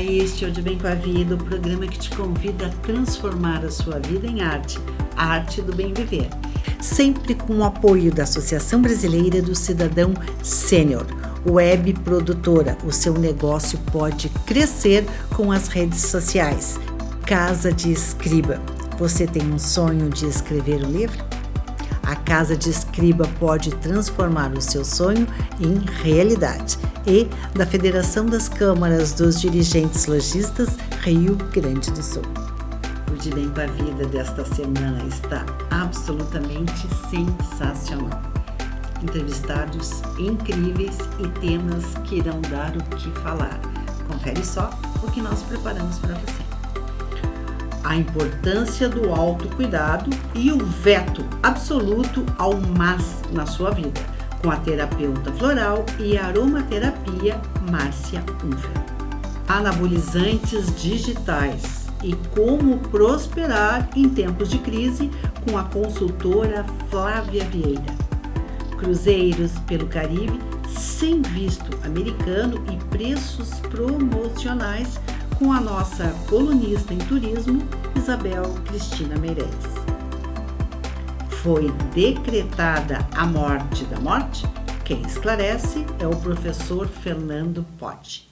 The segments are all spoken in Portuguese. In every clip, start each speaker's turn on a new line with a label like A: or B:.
A: este é o De Bem com a Vida, o programa que te convida a transformar a sua vida em arte, a arte do bem viver. Sempre com o apoio da Associação Brasileira do Cidadão Sênior, web produtora. O seu negócio pode crescer com as redes sociais. Casa de Escriba. Você tem um sonho de escrever um livro? A Casa de Escriba pode transformar o seu sonho em realidade. E da Federação das Câmaras dos Dirigentes Lojistas, Rio Grande do Sul. O De Bem com a Vida desta semana está absolutamente sensacional. Entrevistados incríveis e temas que irão dar o que falar. Confere só o que nós preparamos para você. A importância do autocuidado e o veto absoluto ao mas na sua vida, com a terapeuta floral e aromaterapia Márcia Unfer. Anabolizantes digitais e como prosperar em tempos de crise com a consultora Flávia Vieira. Cruzeiros pelo Caribe sem visto americano e preços promocionais com a nossa colunista em turismo, Isabel Cristina Meirelles. Foi decretada a morte da morte? Quem esclarece é o professor Fernando Potti.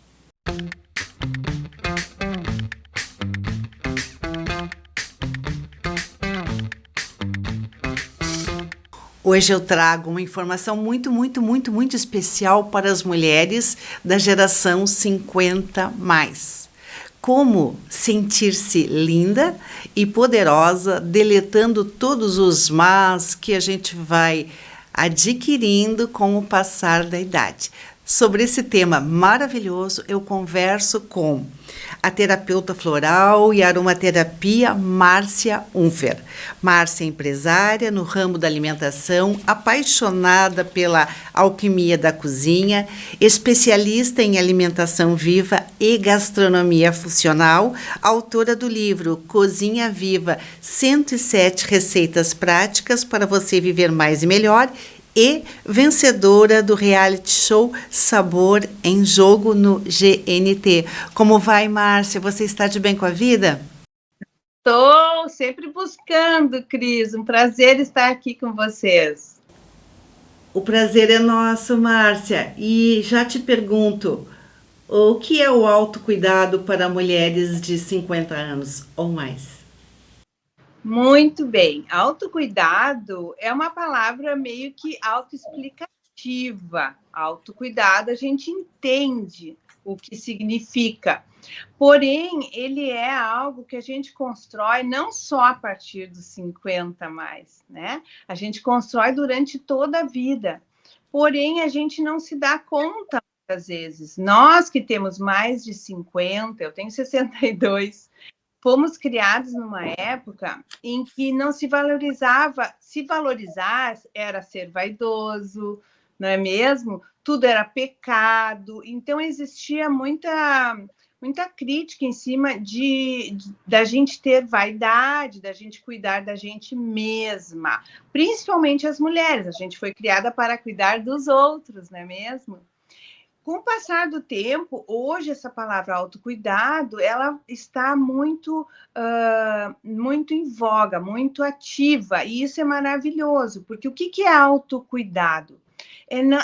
A: Hoje eu trago uma informação muito especial para as mulheres da geração 50+. Como sentir-se linda e poderosa, deletando todos os mas que a gente vai adquirindo com o passar da idade. Sobre esse tema maravilhoso, eu converso com a terapeuta floral e aromaterapia Márcia Unfer. Márcia é empresária no ramo da alimentação, apaixonada pela alquimia da cozinha, especialista em alimentação viva e gastronomia funcional, autora do livro Cozinha Viva, 107 receitas práticas para você viver mais e melhor, e vencedora do reality show Sabor em Jogo no GNT. Como vai, Márcia? Você está de bem com a vida?
B: Estou sempre buscando, Cris. Um prazer estar aqui com vocês.
A: O prazer é nosso, Márcia. E já te pergunto, o que é o autocuidado para mulheres de 50 anos ou mais?
B: Muito bem. Autocuidado é uma palavra meio que autoexplicativa. Autocuidado, a gente entende o que significa. Porém, ele é algo que a gente constrói não só a partir dos 50 mais, né? A gente constrói durante toda a vida. Porém, a gente não se dá conta muitas vezes. Nós que temos mais de 50, eu tenho 62, fomos criados numa época em que não se valorizava. Se valorizar era ser vaidoso, não é mesmo? Tudo era pecado. Então, existia muita crítica em cima da gente ter vaidade, da gente cuidar da gente mesma. Principalmente as mulheres. A gente foi criada para cuidar dos outros, não é mesmo? Com o passar do tempo, hoje essa palavra autocuidado, ela está muito em voga, muito ativa, e isso é maravilhoso, porque o que é autocuidado?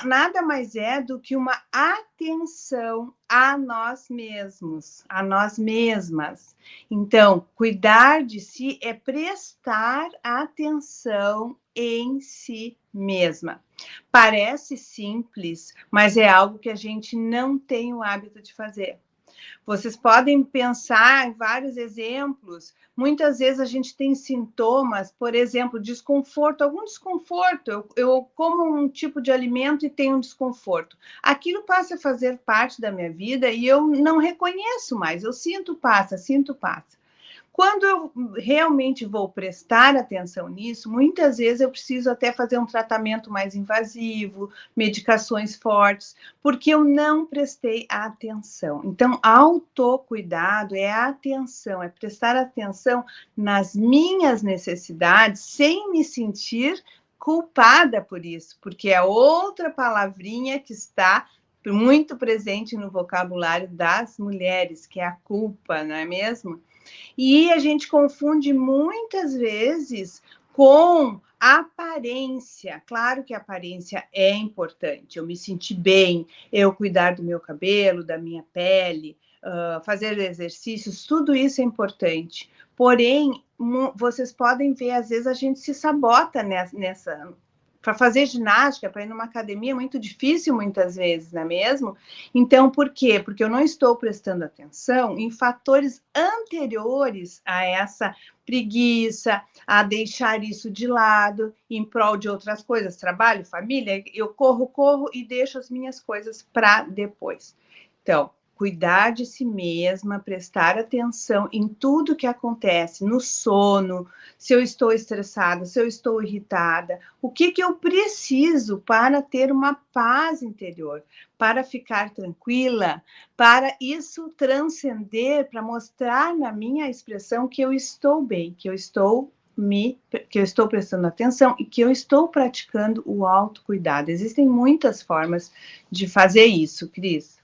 B: Nada mais é do que uma atenção a nós mesmos, a nós mesmas. Então, cuidar de si é prestar atenção em si mesma. Parece simples, mas é algo que a gente não tem o hábito de fazer. Vocês podem pensar em vários exemplos. Muitas vezes a gente tem sintomas, por exemplo, desconforto, algum desconforto. Eu como um tipo de alimento e tenho um desconforto. Aquilo passa a fazer parte da minha vida e eu não reconheço mais. Eu sinto, passa. Quando eu realmente vou prestar atenção nisso, muitas vezes eu preciso até fazer um tratamento mais invasivo, medicações fortes, porque eu não prestei atenção. Então, autocuidado é atenção, é prestar atenção nas minhas necessidades sem me sentir culpada por isso, porque é outra palavrinha que está muito presente no vocabulário das mulheres, que é a culpa, não é mesmo? E a gente confunde muitas vezes com aparência. Claro que a aparência é importante. Eu me sentir bem, eu cuidar do meu cabelo, da minha pele, fazer exercícios, tudo isso é importante. Porém, vocês podem ver, às vezes a gente se sabota nessa para fazer ginástica, para ir numa academia, é muito difícil muitas vezes, não é mesmo? Então, por quê? Porque eu não estou prestando atenção em fatores anteriores a essa preguiça, a deixar isso de lado em prol de outras coisas, trabalho, família, eu corro e deixo as minhas coisas para depois. Então, cuidar de si mesma, prestar atenção em tudo que acontece, no sono, se eu estou estressada, se eu estou irritada, o que eu preciso para ter uma paz interior, para ficar tranquila, para isso transcender, para mostrar na minha expressão que eu estou bem, que eu estou prestando atenção e que eu estou praticando o autocuidado. Existem muitas formas de fazer isso, Cris.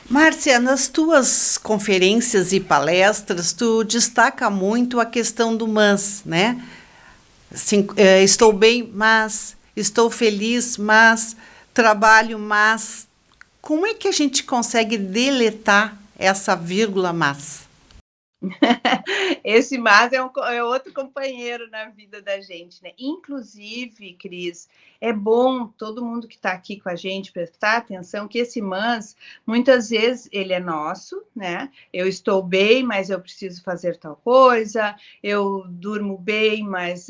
A: Márcia, nas tuas conferências e palestras, tu destaca muito a questão do mas, né? Assim, estou bem, mas estou feliz, mas trabalho, mas como é que a gente consegue deletar essa vírgula mas?
B: Esse mas é outro companheiro na vida da gente, né? Inclusive, Cris, é bom todo mundo que está aqui com a gente prestar atenção que esse mas, muitas vezes, ele é nosso, né? Eu estou bem, mas eu preciso fazer tal coisa, eu durmo bem, mas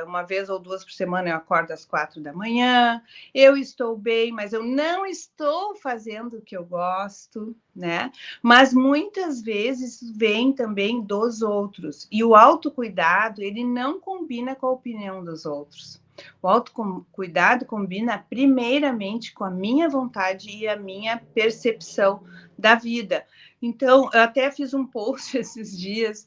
B: uma vez ou duas por semana eu acordo às 4 da manhã, eu estou bem, mas eu não estou fazendo o que eu gosto, né? Mas muitas vezes vem também dos outros. E o autocuidado, ele não combina com a opinião dos outros. O autocuidado combina primeiramente com a minha vontade e a minha percepção da vida. Então, eu até fiz um post esses dias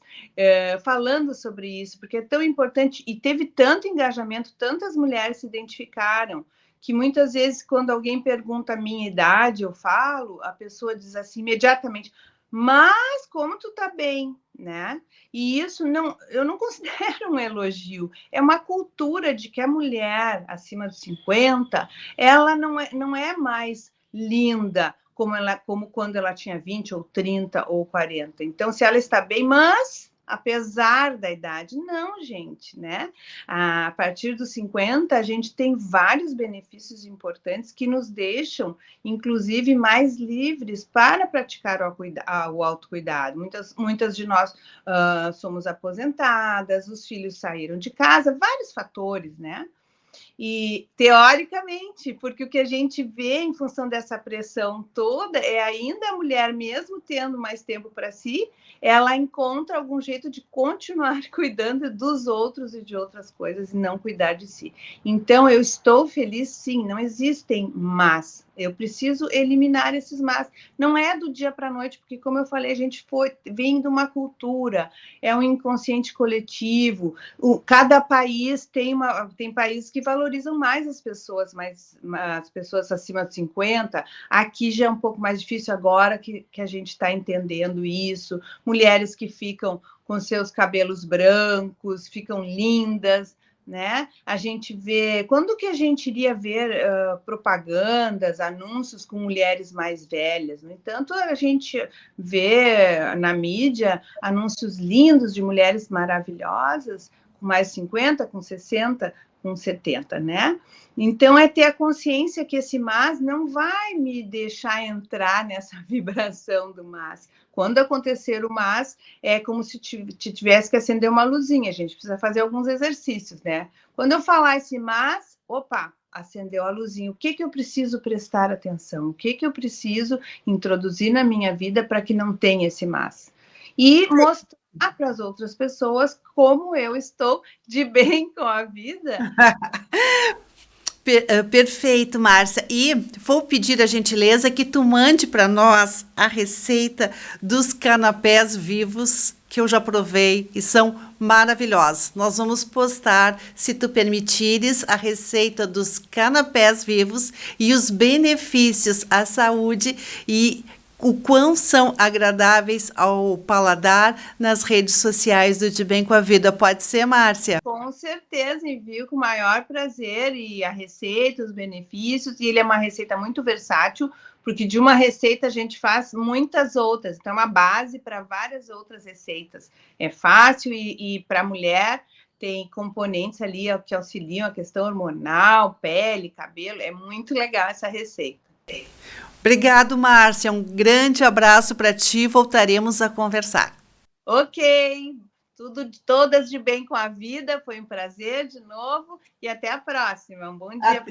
B: falando sobre isso, porque é tão importante e teve tanto engajamento, tantas mulheres se identificaram, que muitas vezes, quando alguém pergunta a minha idade, eu falo, a pessoa diz assim imediatamente, mas como tu tá bem, né? E isso eu não considero um elogio, é uma cultura de que a mulher acima dos 50, ela não é mais linda como quando ela tinha 20 ou 30 ou 40. Então, se ela está bem, mas apesar da idade, não, gente, né? A partir dos 50, a gente tem vários benefícios importantes que nos deixam, inclusive, mais livres para praticar o autocuidado. Muitas de nós somos aposentadas, os filhos saíram de casa, vários fatores, né? E, teoricamente, porque o que a gente vê em função dessa pressão toda é ainda a mulher, mesmo tendo mais tempo para si, ela encontra algum jeito de continuar cuidando dos outros e de outras coisas e não cuidar de si. Então, eu estou feliz, sim, não existem mas. Eu preciso eliminar esses mas. Não é do dia para a noite, porque, como eu falei, a gente vem de uma cultura, é um inconsciente coletivo. Cada país tem países que valorizam mais as pessoas acima de 50. Aqui já é um pouco mais difícil agora que a gente está entendendo isso. Mulheres que ficam com seus cabelos brancos, ficam lindas, né? A gente vê... Quando que a gente iria ver propagandas, anúncios com mulheres mais velhas? No entanto, a gente vê na mídia anúncios lindos de mulheres maravilhosas, com mais 50, com 60, com 70, né? Então, é ter a consciência que esse mas não vai me deixar entrar nessa vibração do mas. Quando acontecer o mas, é como se tivesse que acender uma luzinha. A gente precisa fazer alguns exercícios, né? Quando eu falar esse mas, opa, acendeu a luzinha. O que eu preciso prestar atenção? O que eu preciso introduzir na minha vida para que não tenha esse mas? E mostrar para as outras pessoas como eu estou de bem com a vida.
A: Perfeito, Márcia. E vou pedir a gentileza que tu mande para nós a receita dos canapés vivos que eu já provei e são maravilhosos. Nós vamos postar, se tu permitires, a receita dos canapés vivos e os benefícios à saúde e o quão são agradáveis ao paladar nas redes sociais do De Bem com a Vida. Pode ser, Márcia?
B: Com certeza, envio com o maior prazer, e a receita, os benefícios, e ele é uma receita muito versátil, porque de uma receita a gente faz muitas outras, então é uma base para várias outras receitas. É fácil e para a mulher tem componentes ali que auxiliam a questão hormonal, pele, cabelo, é muito legal essa receita.
A: Obrigado, Márcia. Um grande abraço para ti. Voltaremos a conversar.
B: Ok. Todas de bem com a vida. Foi um prazer de novo e até a próxima. Um bom dia.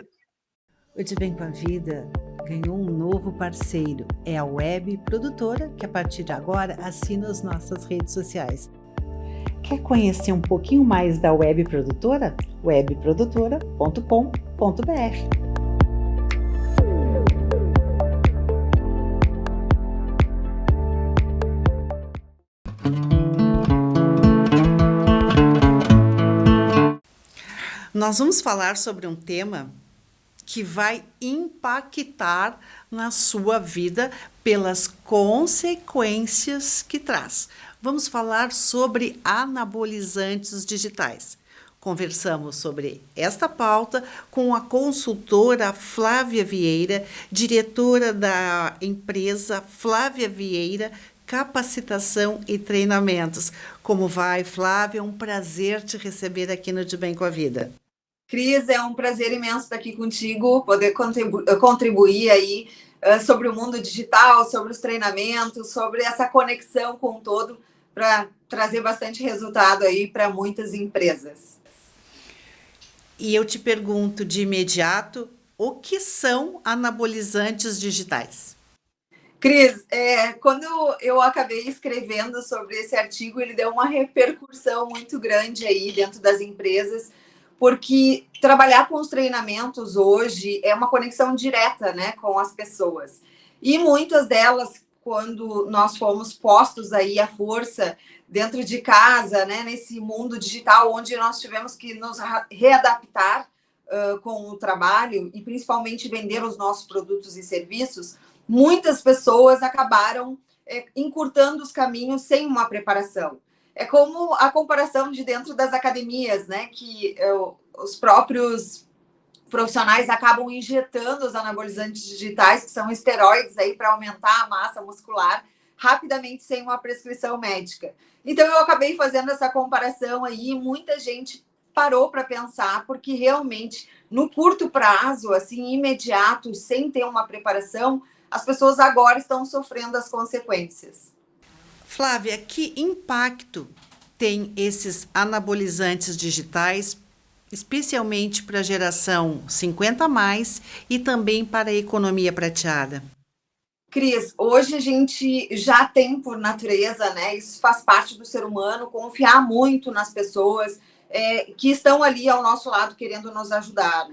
A: O De Bem com a Vida ganhou um novo parceiro. É a Web Produtora, que a partir de agora assina as nossas redes sociais. Quer conhecer um pouquinho mais da Web Produtora? webprodutora.com.br. Nós vamos falar sobre um tema que vai impactar na sua vida pelas consequências que traz. Vamos falar sobre anabolizantes digitais. Conversamos sobre esta pauta com a consultora Flávia Vieira, diretora da empresa Flávia Vieira Capacitação e Treinamentos. Como vai, Flávia? É um prazer te receber aqui no De Bem com a Vida.
C: Cris, é um prazer imenso estar aqui contigo, poder contribuir aí sobre o mundo digital, sobre os treinamentos, sobre essa conexão com o todo, para trazer bastante resultado aí para muitas empresas.
A: E eu te pergunto de imediato, o que são anabolizantes digitais?
C: Cris, quando eu acabei escrevendo sobre esse artigo, ele deu uma repercussão muito grande aí dentro das empresas, porque trabalhar com os treinamentos hoje é uma conexão direta, né, com as pessoas. E muitas delas, quando nós fomos postos aí à força dentro de casa, né, nesse mundo digital, onde nós tivemos que nos readaptar com o trabalho e principalmente vender os nossos produtos e serviços, muitas pessoas acabaram encurtando os caminhos sem uma preparação. É como a comparação de dentro das academias, né? Que os próprios profissionais acabam injetando os anabolizantes digitais, que são esteroides aí para aumentar a massa muscular rapidamente sem uma prescrição médica. Então eu acabei fazendo essa comparação aí, e muita gente parou para pensar, porque realmente no curto prazo, assim, imediato, sem ter uma preparação, as pessoas agora estão sofrendo as consequências.
A: Flávia, que impacto tem esses anabolizantes digitais, especialmente para a geração 50+, e também para a economia prateada?
C: Cris, hoje a gente já tem por natureza, né? Isso faz parte do ser humano, confiar muito nas pessoas que estão ali ao nosso lado querendo nos ajudar.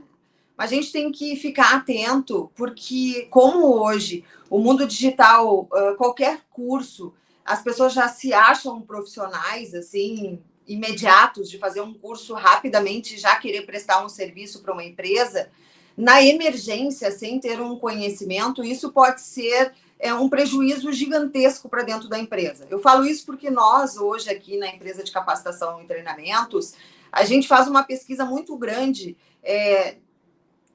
C: Mas a gente tem que ficar atento, porque como hoje o mundo digital, qualquer curso, as pessoas já se acham profissionais, assim, imediatos, de fazer um curso rapidamente e já querer prestar um serviço para uma empresa, na emergência, sem ter um conhecimento, isso pode ser um prejuízo gigantesco para dentro da empresa. Eu falo isso porque nós, hoje, aqui na empresa de capacitação e treinamentos, a gente faz uma pesquisa muito grande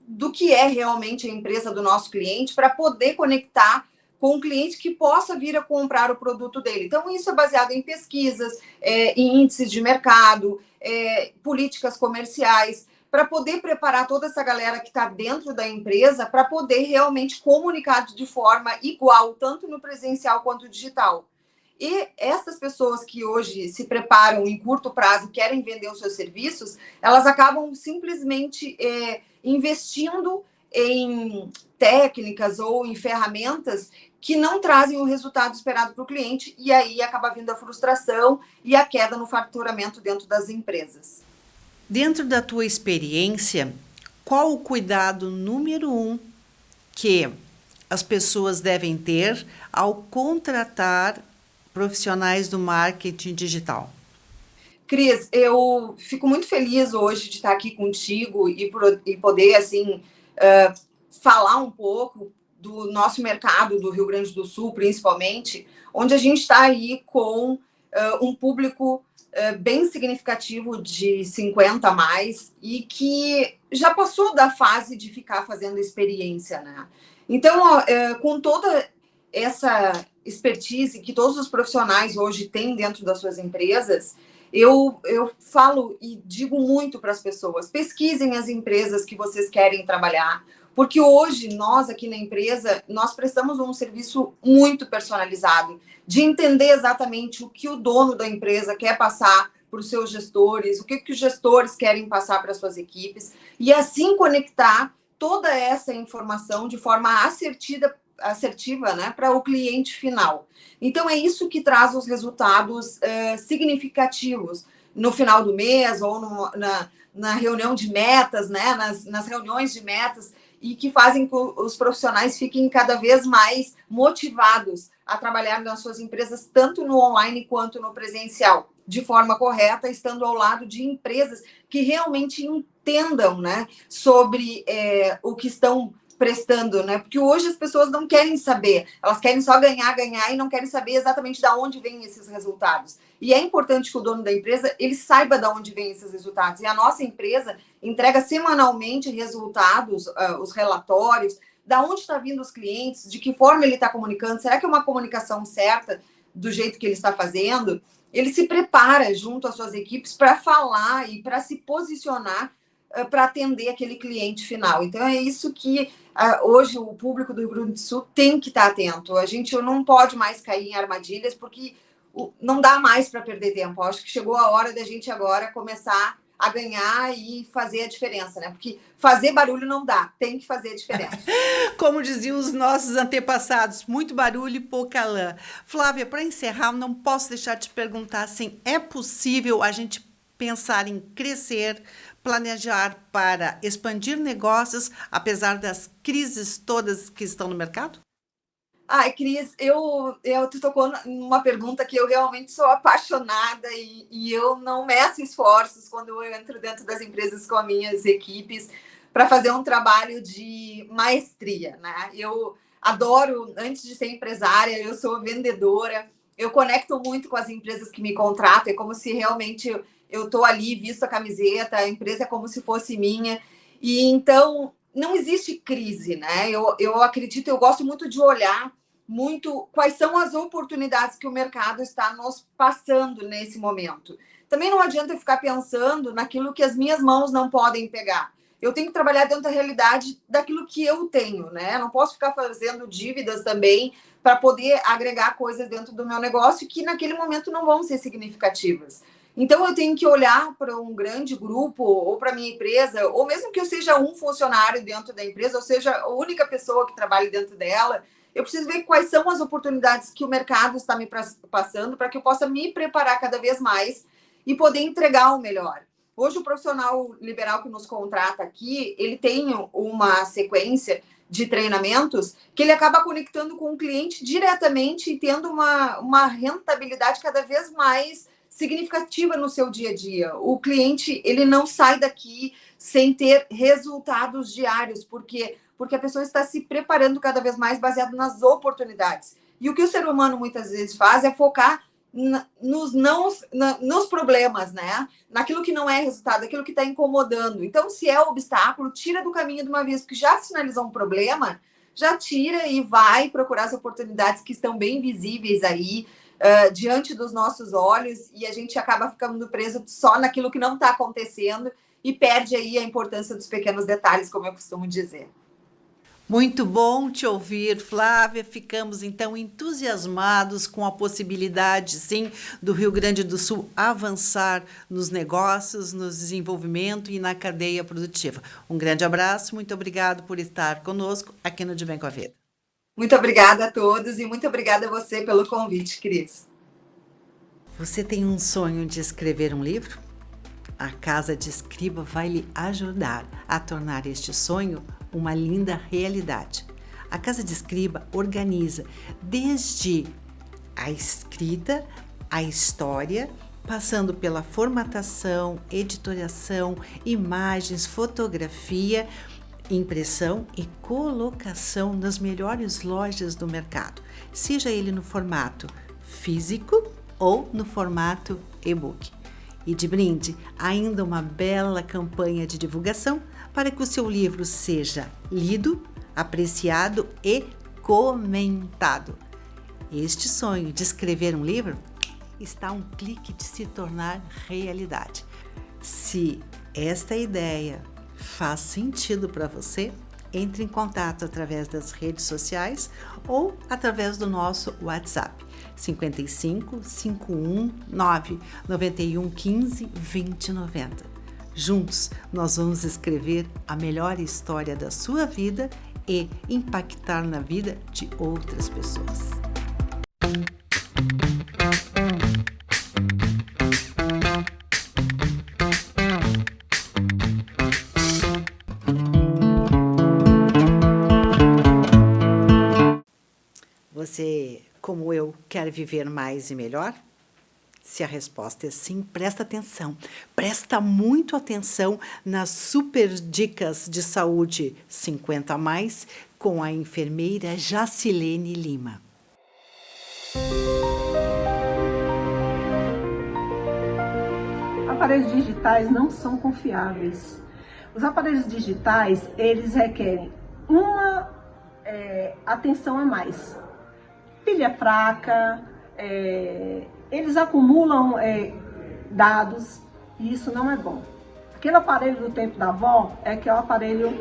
C: do que é realmente a empresa do nosso cliente para poder conectar com um cliente que possa vir a comprar o produto dele. Então, isso é baseado em pesquisas, em índices de mercado, políticas comerciais, para poder preparar toda essa galera que está dentro da empresa para poder realmente comunicar de forma igual, tanto no presencial quanto no digital. E essas pessoas que hoje se preparam em curto prazo, querem vender os seus serviços, elas acabam simplesmente investindo em técnicas ou em ferramentas que não trazem o resultado esperado para o cliente, e aí acaba vindo a frustração e a queda no faturamento dentro das empresas.
A: Dentro da tua experiência, qual o cuidado número 1 que as pessoas devem ter ao contratar profissionais do marketing digital?
C: Cris, eu fico muito feliz hoje de estar aqui contigo e poder, assim, falar um pouco do nosso mercado do Rio Grande do Sul, principalmente, onde a gente está aí com um público bem significativo de 50 a mais e que já passou da fase de ficar fazendo experiência, né? Então, com toda essa expertise que todos os profissionais hoje têm dentro das suas empresas, eu falo e digo muito para as pessoas, pesquisem as empresas que vocês querem trabalhar, porque hoje nós aqui na empresa, nós prestamos um serviço muito personalizado, de entender exatamente o que o dono da empresa quer passar para os seus gestores, o que os gestores querem passar para as suas equipes, e assim conectar toda essa informação de forma assertiva, né, para o cliente final. Então, é isso que traz os resultados significativos no final do mês ou na reunião de metas, né, nas reuniões de metas, e que fazem que os profissionais fiquem cada vez mais motivados a trabalhar nas suas empresas, tanto no online quanto no presencial, de forma correta, estando ao lado de empresas que realmente entendam, né, sobre o que estão prestando, né? Porque hoje as pessoas não querem saber, elas querem só ganhar e não querem saber exatamente de onde vêm esses resultados. E é importante que o dono da empresa, ele saiba de onde vêm esses resultados. E a nossa empresa entrega semanalmente resultados, os relatórios, da onde está vindo os clientes, de que forma ele está comunicando, será que é uma comunicação certa do jeito que ele está fazendo? Ele se prepara junto às suas equipes para falar e para se posicionar para atender aquele cliente final. Então, é isso que hoje o público do Rio Grande do Sul tem que estar atento. A gente não pode mais cair em armadilhas, porque não dá mais para perder tempo. Eu acho que chegou a hora da gente agora começar a ganhar e fazer a diferença, né? Porque fazer barulho não dá, tem que fazer a diferença.
A: Como diziam os nossos antepassados, muito barulho e pouca lã. Flávia, para encerrar, não posso deixar de te perguntar assim, é possível a gente pensar em crescer, planejar para expandir negócios, apesar das crises todas que estão no mercado?
C: Ai, Cris, tu tocou numa pergunta que eu realmente sou apaixonada e eu não meço esforços quando eu entro dentro das empresas com as minhas equipes para fazer um trabalho de maestria, né? Eu adoro, antes de ser empresária, eu sou vendedora, eu conecto muito com as empresas que me contratam, é como se realmente eu estou ali, visto a camiseta, a empresa é como se fosse minha, e então não existe crise, né? Eu acredito, eu gosto muito de olhar muito quais são as oportunidades que o mercado está nos passando nesse momento. Também não adianta eu ficar pensando naquilo que as minhas mãos não podem pegar. Eu tenho que trabalhar dentro da realidade daquilo que eu tenho, né? Não posso ficar fazendo dívidas também para poder agregar coisas dentro do meu negócio que naquele momento não vão ser significativas. Então, eu tenho que olhar para um grande grupo ou para a minha empresa, ou mesmo que eu seja um funcionário dentro da empresa, ou seja, a única pessoa que trabalhe dentro dela, eu preciso ver quais são as oportunidades que o mercado está me passando para que eu possa me preparar cada vez mais e poder entregar o melhor. Hoje, o profissional liberal que nos contrata aqui, ele tem uma sequência de treinamentos que ele acaba conectando com o cliente diretamente e tendo uma rentabilidade cada vez mais significativa no seu dia a dia. O cliente, ele não sai daqui sem ter resultados diários, porque a pessoa está se preparando cada vez mais baseado nas oportunidades. E o que o ser humano muitas vezes faz é focar nos problemas, né? Naquilo que não é resultado, aquilo que está incomodando. Então, se é obstáculo, tira do caminho de uma vez, porque já sinalizou um problema, já tira e vai procurar as oportunidades que estão bem visíveis aí, diante dos nossos olhos, e a gente acaba ficando preso só naquilo que não está acontecendo e perde aí a importância dos pequenos detalhes, como eu costumo dizer.
A: Muito bom te ouvir, Flávia. Ficamos, então, entusiasmados com a possibilidade, sim, do Rio Grande do Sul avançar nos negócios, no desenvolvimento e na cadeia produtiva. Um grande abraço, muito obrigado por estar conosco aqui no De Bem com a Vida.
C: Muito obrigada a todos e muito obrigada a você pelo convite, Cris.
A: Você tem um sonho de escrever um livro? A Casa de Escriba vai lhe ajudar a tornar este sonho uma linda realidade. A Casa de Escriba organiza desde a escrita, a história, passando pela formatação, editoriação, imagens, fotografia, impressão e colocação nas melhores lojas do mercado, seja ele no formato físico ou no formato e-book. E de brinde, ainda uma bela campanha de divulgação para que o seu livro seja lido, apreciado e comentado. Este sonho de escrever um livro está a um clique de se tornar realidade. Se esta ideia faz sentido para você, entre em contato através das redes sociais ou através do nosso WhatsApp 55 519 91 15 20 90. Juntos, nós vamos escrever a melhor história da sua vida e impactar na vida de outras pessoas. Você, como eu, quer viver mais e melhor? Se a resposta é sim, presta atenção. Presta muito atenção nas super dicas de saúde 50 a mais com a enfermeira Jacilene Lima.
D: Aparelhos digitais não são confiáveis. Os aparelhos digitais, eles requerem uma atenção a mais. Pilha fraca, eles acumulam dados e isso não é bom. Aquele aparelho do tempo da avó é que é o aparelho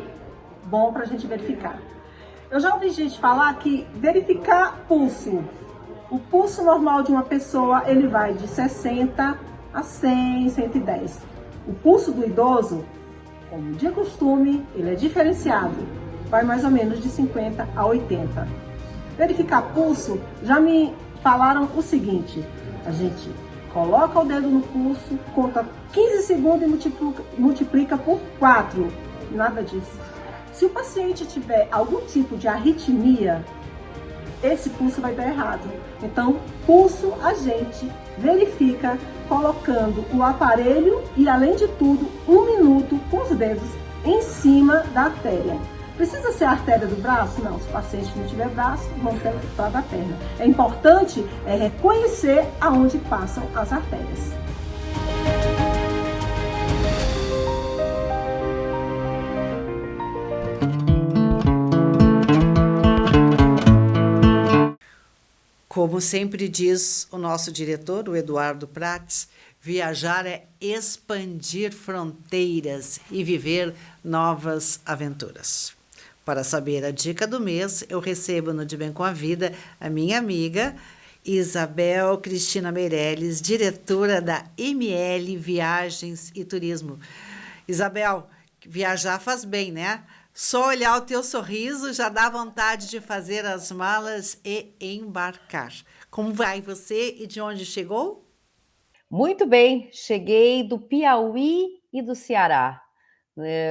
D: bom para a gente verificar. Eu já ouvi gente falar que verificar pulso, o pulso normal de uma pessoa, ele vai de 60 a 100, 110. O pulso do idoso, como de costume, ele é diferenciado, vai mais ou menos de 50 a 80. Verificar pulso, já me falaram o seguinte, a gente coloca o dedo no pulso, conta 15 segundos e multiplica por 4, nada disso. Se o paciente tiver algum tipo de arritmia, esse pulso vai dar errado. Então, pulso a gente verifica colocando o aparelho e, além de tudo, 1 minuto com os dedos em cima da artéria. Precisa ser a artéria do braço? Não, se o paciente não tiver braço, vamos para da perna. É importante reconhecer aonde passam as artérias.
A: Como sempre diz o nosso diretor, o Eduardo Prates, viajar é expandir fronteiras e viver novas aventuras. Para saber a dica do mês, eu recebo no De Bem com a Vida a minha amiga Isabel Cristina Meirelles, diretora da ML Viagens e Turismo. Isabel, viajar faz bem, né? Só olhar o teu sorriso já dá vontade de fazer as malas e embarcar. Como vai você e de onde chegou?
E: Muito bem, cheguei do Piauí e do Ceará.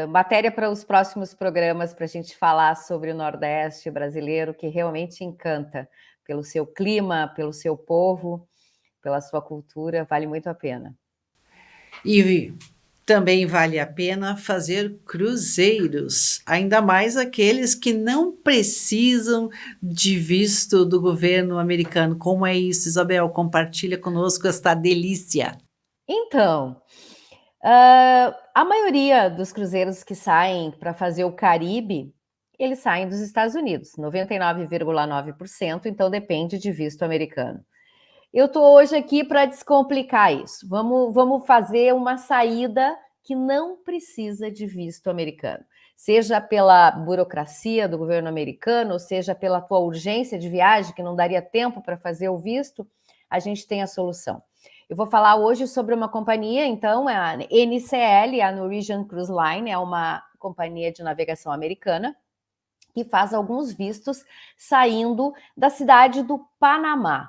E: Matéria para os próximos programas para a gente falar sobre o Nordeste brasileiro, que realmente encanta pelo seu clima, pelo seu povo, pela sua cultura, vale muito a pena.
A: E também vale a pena fazer cruzeiros, ainda mais aqueles que não precisam de visto do governo americano. Como é isso, Isabel? Compartilha conosco esta delícia.
E: Então, a maioria dos cruzeiros que saem para fazer o Caribe, eles saem dos Estados Unidos, 99,9%, então depende de visto americano. Eu estou hoje aqui para descomplicar isso. Vamos fazer uma saída que não precisa de visto americano. Seja pela burocracia do governo americano, ou seja pela tua urgência de viagem, que não daria tempo para fazer o visto, a gente tem a solução. Eu vou falar hoje sobre uma companhia, então, é a NCL, a Norwegian Cruise Line, é uma companhia de navegação americana, que faz alguns vistos saindo da cidade do Panamá.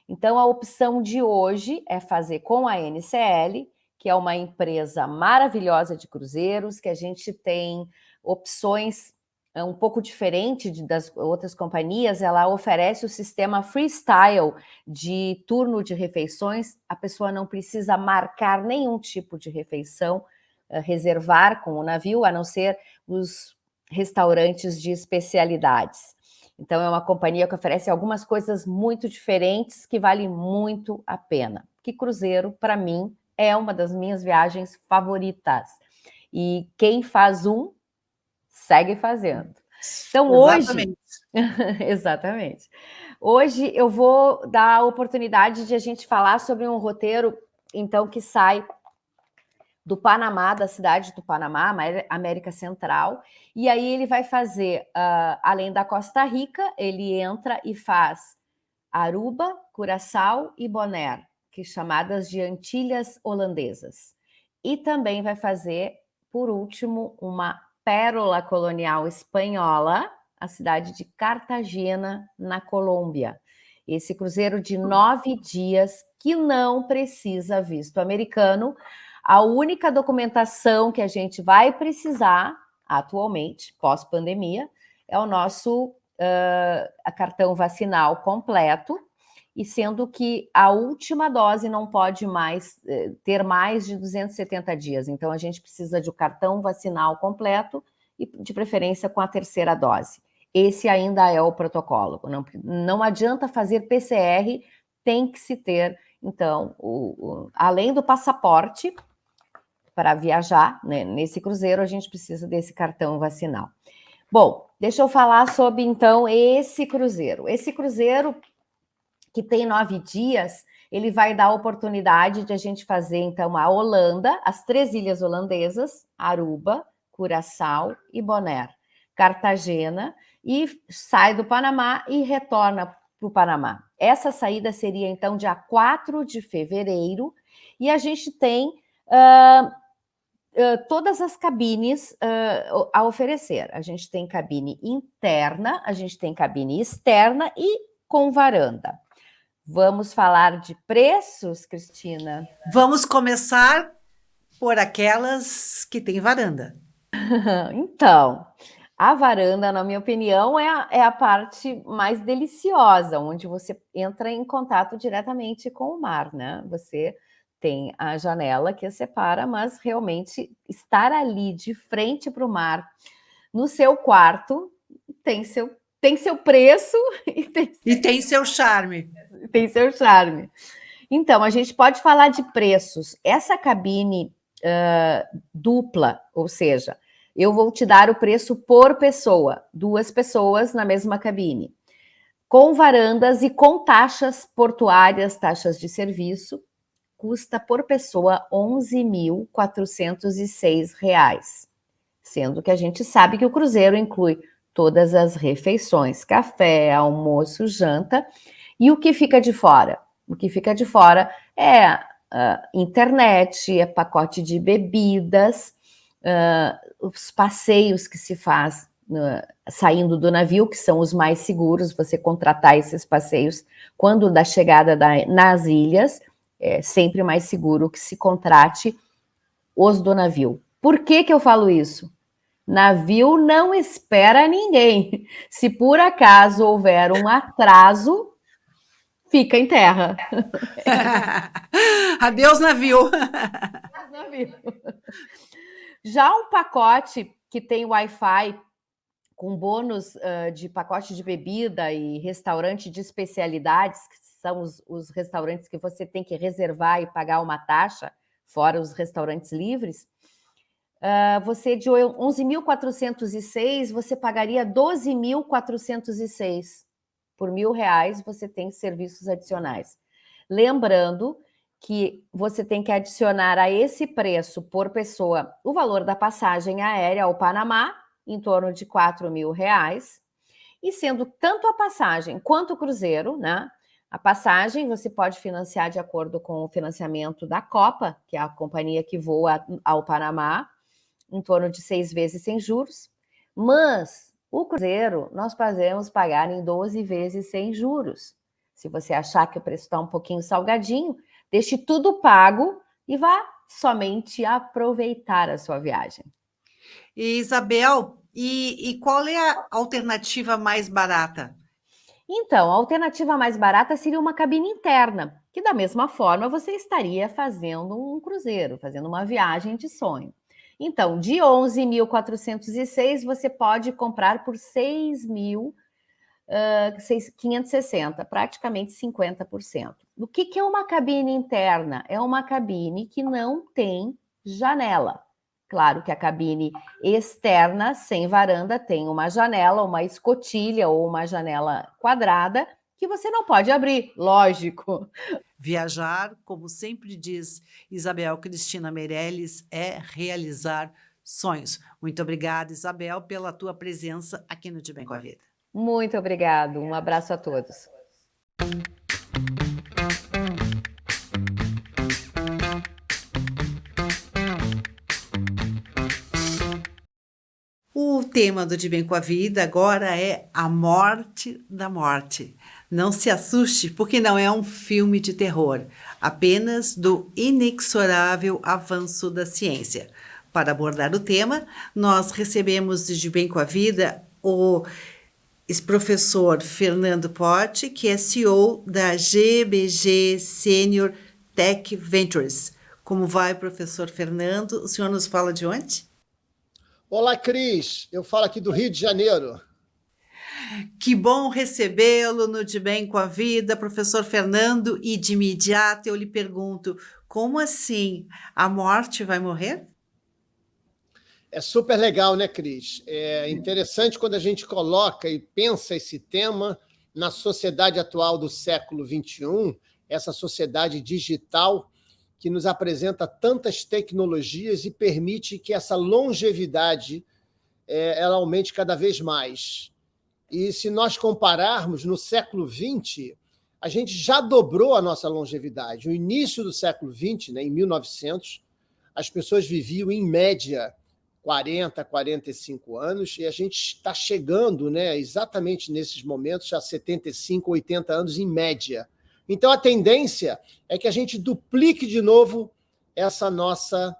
E: Então, a opção de hoje é fazer com a NCL, que é uma empresa maravilhosa de cruzeiros, que a gente tem opções um pouco diferente das outras companhias. Ela oferece o sistema freestyle de turno de refeições. A pessoa não precisa marcar nenhum tipo de refeição, reservar com o navio, a não ser os restaurantes de especialidades. Então, é uma companhia que oferece algumas coisas muito diferentes que valem muito a pena. Que cruzeiro, para mim, é uma das minhas viagens favoritas. E quem faz segue fazendo. Então,
A: Exatamente.
E: hoje... Exatamente. Hoje eu vou dar a oportunidade de a gente falar sobre um roteiro, então, que sai do Panamá, da cidade do Panamá, América Central, e aí ele vai fazer, além da Costa Rica, ele entra e faz Aruba, Curaçao e Bonaire, que chamadas de Antilhas Holandesas. E também vai fazer, por último, uma pérola colonial espanhola, a cidade de Cartagena, na Colômbia. Esse cruzeiro de 9 dias que não precisa visto americano. A única documentação que a gente vai precisar atualmente, pós-pandemia, é o nosso cartão vacinal completo, e sendo que a última dose não pode mais ter mais de 270 dias. Então, a gente precisa de um cartão vacinal completo e, de preferência, com a terceira dose. Esse ainda é o protocolo. Não adianta fazer PCR, tem que se ter, então, além do passaporte, para viajar, né, nesse cruzeiro, a gente precisa desse cartão vacinal. Bom, deixa eu falar sobre, então, esse cruzeiro. Esse cruzeiro, que tem 9 dias, ele vai dar a oportunidade de a gente fazer, então, a Holanda, as 3 ilhas holandesas, Aruba, Curaçao e Bonaire, Cartagena, e sai do Panamá e retorna para o Panamá. Essa saída seria, então, dia 4 de fevereiro, e a gente tem todas as cabines a oferecer. A gente tem cabine interna, a gente tem cabine externa e com varanda. Vamos falar de preços, Cristina?
A: Vamos começar por aquelas que têm varanda.
E: Então, a varanda, na minha opinião, é a parte mais deliciosa, onde você entra em contato diretamente com o mar, né? Você tem a janela que a separa, mas realmente estar ali de frente para o mar, no seu quarto, tem seu preço
A: e tem seu charme.
E: Tem seu charme. Então, a gente pode falar de preços. Essa cabine dupla, ou seja, eu vou te dar o preço por pessoa, 2 pessoas na mesma cabine, com varandas e com taxas portuárias, taxas de serviço, custa por pessoa R$ 11.406, sendo que a gente sabe que o cruzeiro inclui todas as refeições, café, almoço, janta, e o que fica de fora? O que fica de fora é internet, é pacote de bebidas, os passeios que se faz saindo do navio, que são os mais seguros, você contratar esses passeios quando da chegada nas ilhas, é sempre mais seguro que se contrate os do navio. Por que eu falo isso? Navio não espera ninguém. Se por acaso houver um atraso, fica em terra.
A: Adeus, navio.
E: Já um pacote que tem Wi-Fi com bônus de pacote de bebida e restaurante de especialidades, que são os restaurantes que você tem que reservar e pagar uma taxa, fora os restaurantes livres, você de 11.406, você pagaria 12.406. Por R$1.000 você tem serviços adicionais. Lembrando que você tem que adicionar a esse preço por pessoa o valor da passagem aérea ao Panamá, em torno de R$4.000, e sendo tanto a passagem quanto o cruzeiro, né? A passagem você pode financiar de acordo com o financiamento da Copa, que é a companhia que voa ao Panamá, em torno de 6 vezes sem juros, mas o cruzeiro nós podemos pagar em 12 vezes sem juros. Se você achar que o preço está um pouquinho salgadinho, deixe tudo pago e vá somente aproveitar a sua viagem.
A: E, Isabel, e qual é a alternativa mais barata?
E: Então, a alternativa mais barata seria uma cabine interna, que da mesma forma você estaria fazendo um cruzeiro, fazendo uma viagem de sonho. Então, de 11.406, você pode comprar por 6.560, praticamente 50%. O que é uma cabine interna? É uma cabine que não tem janela. Claro que a cabine externa, sem varanda, tem uma janela, uma escotilha ou uma janela quadrada que você não pode abrir, lógico.
A: Viajar, como sempre diz Isabel Cristina Meirelles, é realizar sonhos. Muito obrigada, Isabel, pela tua presença aqui no De Bem com a Vida.
E: Muito obrigado. Um abraço a todos.
A: O tema do De Bem com a Vida agora é a morte da morte. Não se assuste, porque não é um filme de terror, apenas do inexorável avanço da ciência. Para abordar o tema, nós recebemos de Bem com a Vida o ex-professor Fernando Potti, que é CEO da GBG Senior Tech Ventures. Como vai, professor Fernando? O senhor nos fala de onde?
F: Olá, Cris. Eu falo aqui do Rio de Janeiro.
A: Que bom recebê-lo no De Bem com a Vida, professor Fernando. E de imediato eu lhe pergunto, como assim? A morte vai morrer?
F: É super legal, né, Cris? É interessante quando a gente coloca e pensa esse tema na sociedade atual do século XXI, essa sociedade digital que nos apresenta tantas tecnologias e permite que essa longevidade ela aumente cada vez mais. E se nós compararmos no século XX, a gente já dobrou a nossa longevidade. No início do século XX, né, em 1900, as pessoas viviam, em média, 40, 45 anos, e a gente está chegando, né, exatamente nesses momentos a 75, 80 anos em média. Então, a tendência é que a gente duplique de novo essa nossa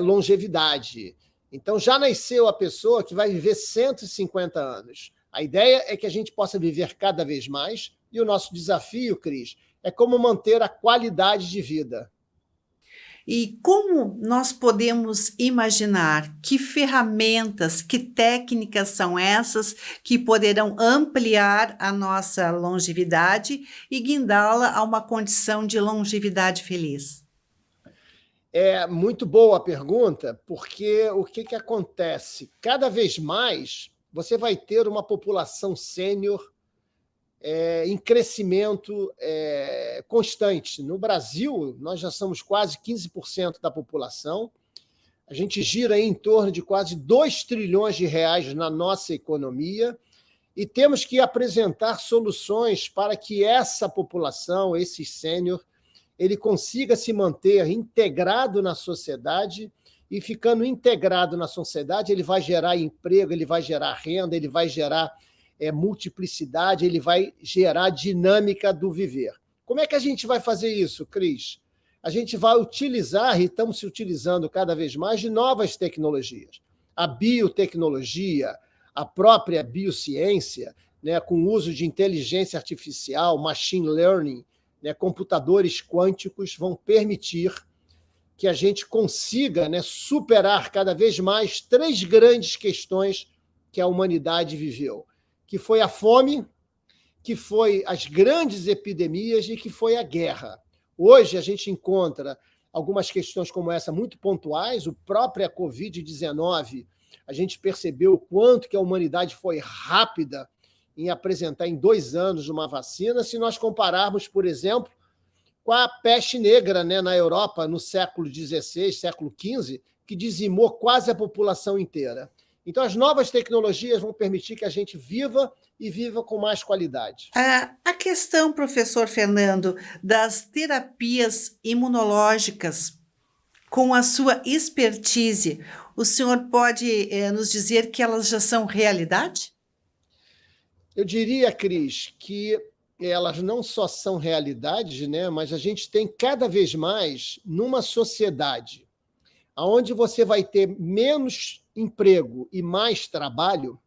F: longevidade. Então, já nasceu a pessoa que vai viver 150 anos. A ideia é que a gente possa viver cada vez mais, e o nosso desafio, Cris, é como manter a qualidade de vida.
A: E como nós podemos imaginar que ferramentas, que técnicas são essas que poderão ampliar a nossa longevidade e guindá-la a uma condição de longevidade feliz?
F: É muito boa a pergunta, porque o que acontece? Cada vez mais você vai ter uma população sênior em crescimento constante. No Brasil, nós já somos quase 15% da população. A gente gira em torno de quase 2 trilhões de reais na nossa economia e temos que apresentar soluções para que essa população, esse sênior, ele consiga se manter integrado na sociedade, e ficando integrado na sociedade, ele vai gerar emprego, ele vai gerar renda, ele vai gerar multiplicidade, ele vai gerar dinâmica do viver. Como é que a gente vai fazer isso, Cris? A gente vai utilizar, e estamos se utilizando cada vez mais, de novas tecnologias. A biotecnologia, a própria biociência, né, com o uso de inteligência artificial, machine learning, né, computadores quânticos, vão permitir que a gente consiga, né, superar cada vez mais 3 grandes questões que a humanidade viveu, que foi a fome, que foi as grandes epidemias e que foi a guerra. Hoje a gente encontra algumas questões como essa muito pontuais, o próprio Covid-19, a gente percebeu o quanto que a humanidade foi rápida em apresentar em 2 anos uma vacina, se nós compararmos, por exemplo, com a peste negra, né, na Europa, no século XVI, século XV, que dizimou quase a população inteira. Então, as novas tecnologias vão permitir que a gente viva e viva com mais qualidade.
A: A questão, professor Fernando, das terapias imunológicas, com a sua expertise, o senhor pode nos dizer que elas já são realidade?
F: Eu diria, Cris, que elas não só são realidades, né, mas a gente tem cada vez mais numa sociedade onde você vai ter menos emprego e mais trabalho.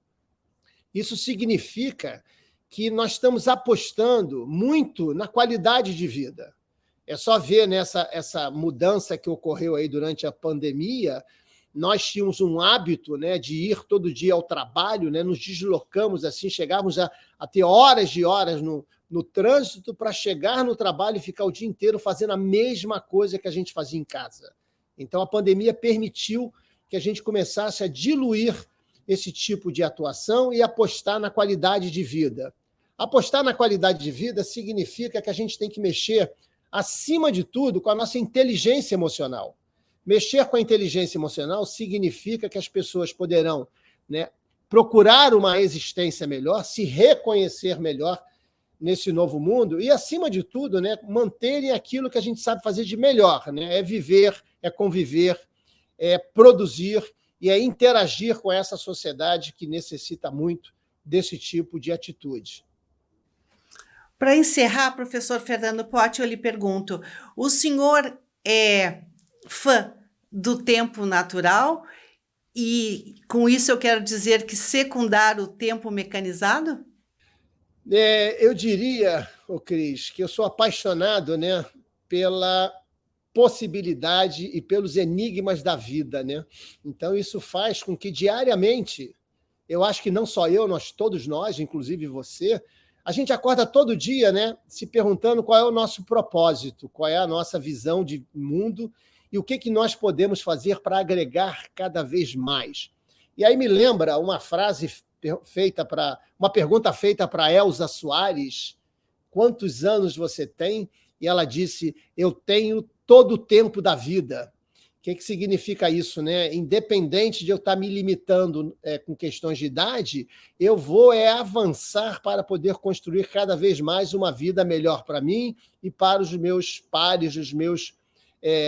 F: Isso significa que nós estamos apostando muito na qualidade de vida. É só ver essa mudança que ocorreu aí durante a pandemia. Nós tínhamos um hábito, né, de ir todo dia ao trabalho, né, nos deslocamos assim, chegávamos a ter horas e horas no trânsito para chegar no trabalho e ficar o dia inteiro fazendo a mesma coisa que a gente fazia em casa. Então, a pandemia permitiu que a gente começasse a diluir esse tipo de atuação e apostar na qualidade de vida. Apostar na qualidade de vida significa que a gente tem que mexer, acima de tudo, com a nossa inteligência emocional. Mexer com a inteligência emocional significa que as pessoas poderão, né, procurar uma existência melhor, se reconhecer melhor nesse novo mundo e, acima de tudo, né, manterem aquilo que a gente sabe fazer de melhor, né? É viver, é conviver, é produzir e é interagir com essa sociedade que necessita muito desse tipo de atitude.
A: Para encerrar, professor Fernando Potti, eu lhe pergunto, o senhor é fã do tempo natural e, com isso, eu quero dizer que secundar o tempo mecanizado?
F: Eu diria, Cris, que eu sou apaixonado, né, pela possibilidade e pelos enigmas da vida, né? Então, isso faz com que, diariamente, eu acho que não só eu, todos nós, inclusive você, a gente acorda todo dia, né, se perguntando qual é o nosso propósito, qual é a nossa visão de mundo e o que nós podemos fazer para agregar cada vez mais. E aí me lembra uma pergunta feita para Elza Soares: quantos anos você tem? E ela disse: eu tenho todo o tempo da vida. O que significa isso, né? Independente de eu estar me limitando com questões de idade, eu vou avançar para poder construir cada vez mais uma vida melhor para mim e para os meus pares,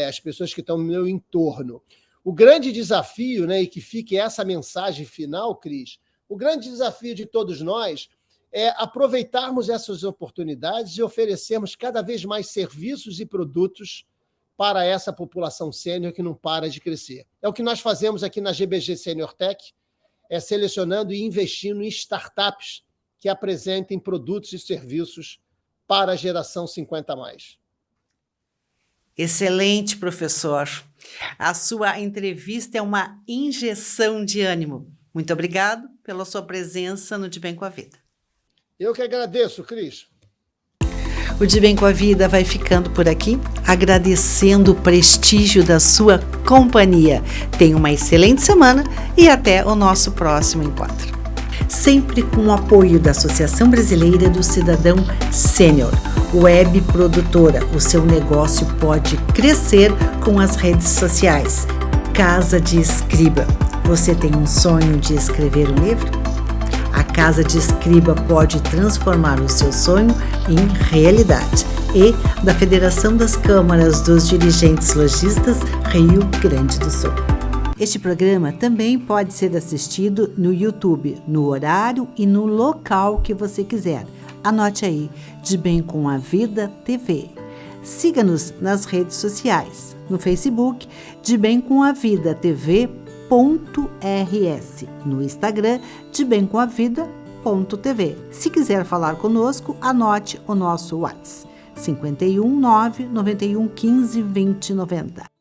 F: as pessoas que estão no meu entorno. O grande desafio, né, e que fique essa mensagem final, Cris, o grande desafio de todos nós é aproveitarmos essas oportunidades e oferecermos cada vez mais serviços e produtos para essa população sênior que não para de crescer. É o que nós fazemos aqui na GBG Senior Tech, selecionando e investindo em startups que apresentem produtos e serviços para a geração 50+.
A: Excelente, professor. A sua entrevista é uma injeção de ânimo. Muito obrigado pela sua presença no De Bem com a Vida.
F: Eu que agradeço, Cris.
A: O De Bem com a Vida vai ficando por aqui, agradecendo o prestígio da sua companhia. Tenha uma excelente semana e até o nosso próximo encontro. Sempre com o apoio da Associação Brasileira do Cidadão Sênior, web produtora. O seu negócio pode crescer com as redes sociais. Casa de Escriba. Você tem um sonho de escrever um livro? A Casa de Escriba pode transformar o seu sonho em realidade. E da Federação das Câmaras dos Dirigentes Lojistas, Rio Grande do Sul. Este programa também pode ser assistido no YouTube, no horário e no local que você quiser. Anote aí, De Bem com a Vida TV. Siga-nos nas redes sociais, no Facebook, De Bem com a Vida TV.rs, no Instagram, De Bem com a Vida.tv. Se quiser falar conosco, anote o nosso WhatsApp, 51 9 91 15 20 90.